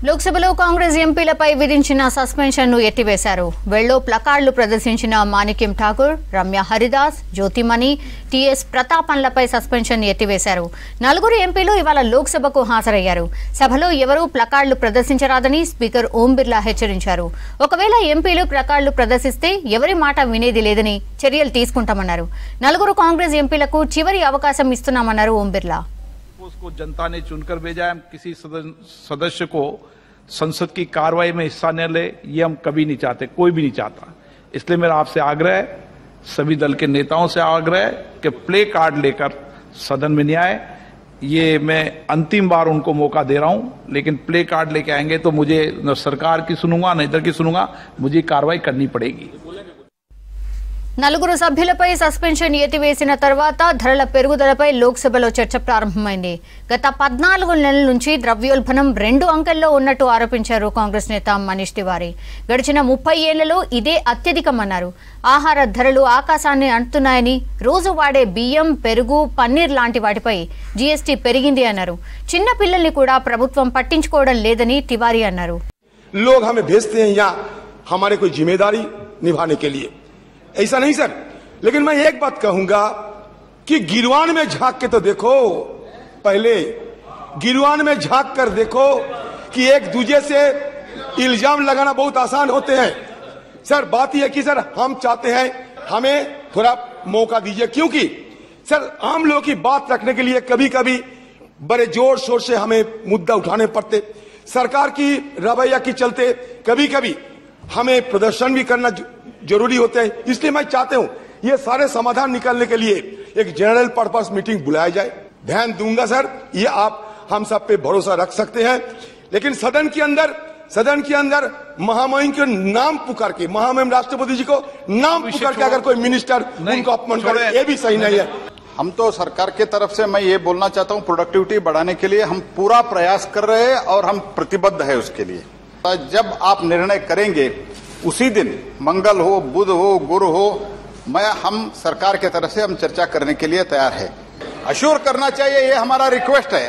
లోక్సభలో కాంగ్రెస్ ఎంపీలపై విధించిన సస్పెన్షన్ను ఎత్తివేశారు. వెళ్లో ప్లకార్డులు ప్రదర్శించిన మాణిక్యం ఠాకూర్, రమ్య హరిదాస్, జ్యోతిమణి, టీఎస్ ప్రతాపన్లపై సస్పెన్షన్ ఎత్తివేశారు. నలుగురు ఎంపీలు ఇవాళ లోక్సభకు హాజరయ్యారు. సభలో ఎవరూ ప్లకార్డులు ప్రదర్శించరాదని స్పీకర్ ఓం బిర్లా హెచ్చరించారు. ఒకవేళ ఎంపీలు ప్లకార్డులు ప్రదర్శిస్తే ఎవరి మాట వినేది లేదని చర్యలు తీసుకుంటామన్నారు. నలుగురు కాంగ్రెస్ ఎంపీలకు చివరి అవకాశం ఇస్తున్నామన్నారు ఓం బిర్లా. उसको जनता ने चुनकर भेजा है। किसी सदस्य को संसद की कार्रवाई में हिस्सा न ले, ये हम कभी नहीं चाहते, कोई भी नहीं चाहता। इसलिए मेरा आपसे आग्रह है, सभी दल के नेताओं से आग्रह है कि प्ले कार्ड लेकर सदन में नहीं आए। ये मैं अंतिम बार उनको मौका दे रहा हूं, लेकिन प्ले कार्ड लेके आएंगे तो मुझे न सरकार की सुनूंगा न इधर की सुनूंगा, मुझे कार्रवाई करनी पड़ेगी। నలుగురు సభ్యులపై సస్పెన్షన్ ఎత్తివేసిన తర్వాత ధరల పెరుగుదలపై లోక్సభలో చర్చ ప్రారంభమైంది. గత 14 నెలల నుంచి ద్రవ్యోల్బణం 2 అంకెల్లో ఉన్నట్టు ఆరోపించారు కాంగ్రెస్ నేత మనీష్ తివారీ. గడిచిన 30 ఏళ్లలో ఇదే అత్యధికమన్నారు. ఆహార ధరలు ఆకాశాన్ని అంటున్నాయని, రోజు వాడే బియ్యం, పెరుగు, పన్నీర్ లాంటి వాటిపై జీఎస్టీ పెరిగింది అన్నారు. చిన్న పిల్లల్ని కూడా ప్రభుత్వం పట్టించుకోవడం లేదని తివారీ అన్నారు. लोग हमें भेजते हैं यहाँ हमारे कोई जिम्मेदारी निभाने के लिए, ऐसा नहीं सर। लेकिन मैं एक बात कहूंगा कि गिरवान में झांक के तो देखो, पहले गिरवान में झांक कर देखो कि एक दूसरे से इल्जाम लगाना बहुत आसान होते हैं सर। बात यह कि सर हम चाहते हैं हमें थोड़ा मौका दीजिए, क्योंकि सर आम लोगों की बात रखने के लिए कभी कभी बड़े जोर शोर से हमें मुद्दा उठाने पड़ते। सरकार की रवैया के चलते कभी कभी हमें प्रदर्शन भी करना जरूरी होते हैं। इसलिए मैं चाहता हूं ये सारे समाधान निकालने के लिए एक जनरल पर्पस मीटिंग बुलाया जाए। ध्यान दूंगा सर, ये आप हम सब पे भरोसा रख सकते हैं। लेकिन सदन के अंदर महामहिम के नाम पुकार के, महामहिम राष्ट्रपति जी को नाम पुकार के अगर कोई मिनिस्टर उनको अपमान करे, ये भी सही नहीं है। हम तो सरकार की तरफ से मैं ये बोलना चाहता हूं, प्रोडक्टिविटी बढ़ाने के लिए हम पूरा प्रयास कर रहे हैं और हम प्रतिबद्ध है उसके लिए। जब आप निर्णय करेंगे उसी दिन, मंगल हो, बुध हो, गुरु हो, हम सरकार की तरफ से हम चर्चा करने के लिए तैयार है। अश्योर करना चाहिए, ये हमारा रिक्वेस्ट है,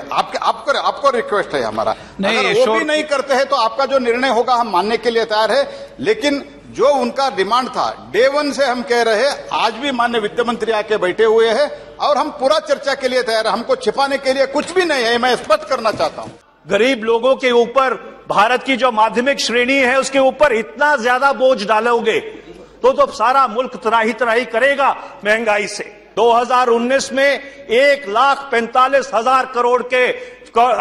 आपको रिक्वेस्ट है हमारा। अगर वो भी नहीं करते हैं तो आपका जो निर्णय होगा हम मानने के लिए तैयार है। लेकिन जो उनका डिमांड था डे 1 से हम कह रहे हैं, आज भी माननीय वित्त मंत्री आके बैठे हुए हैं और हम पूरा चर्चा के लिए तैयार है। हमको छिपाने के लिए कुछ भी नहीं है, मैं स्पष्ट करना चाहता हूं। गरीब लोगों के ऊपर, भारत की जो माध्यमिक श्रेणी है उसके ऊपर इतना ज्यादा बोझ डालोगे तो सारा मुल्क त्राही करेगा महंगाई से। 2019 में 1,45,000 करोड़ के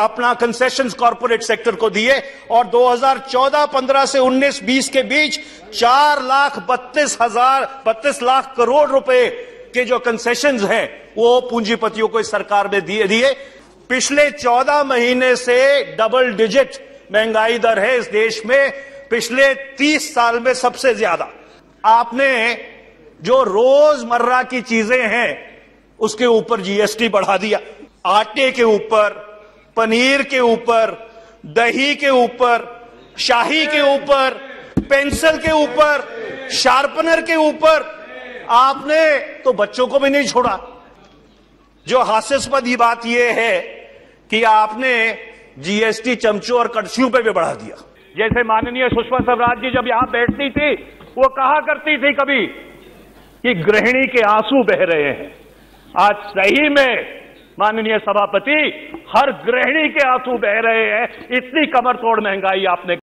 अपना कंसेशंस कॉर्पोरेट सेक्टर को दिए और 2014-15 से 19-20 के बीच 4,32 लाख करोड़ रुपए के जो कंसेशंस हैं वो पूंजीपतियों को इस सरकार में दिए। पिछले 14 महीने से डबल डिजिट महंगाई दर है इस देश में, पिछले 30 साल में सबसे ज्यादा। आपने जो रोजमर्रा की चीजें हैं उसके ऊपर जीएसटी बढ़ा दिया, आटे के ऊपर, पनीर के ऊपर, दही के ऊपर, शाही के ऊपर, पेंसिल के ऊपर, शार्पनर के ऊपर। आपने तो बच्चों को भी नहीं छोड़ा। जो हास्यास्पद ये बात यह है कि आपने जीएसटी चमचों और कड़छियों पे भी बढ़ा दिया। जैसे माननीय सुषमा स्वराज जी जब यहां बैठती थी वो कहा करती थी कभी कि गृहिणी के आंसू बह रहे हैं। आज सही में माननीय सभापति, हर गृहिणी के आंसू बह रहे हैं, इतनी कमर तोड़ महंगाई आपने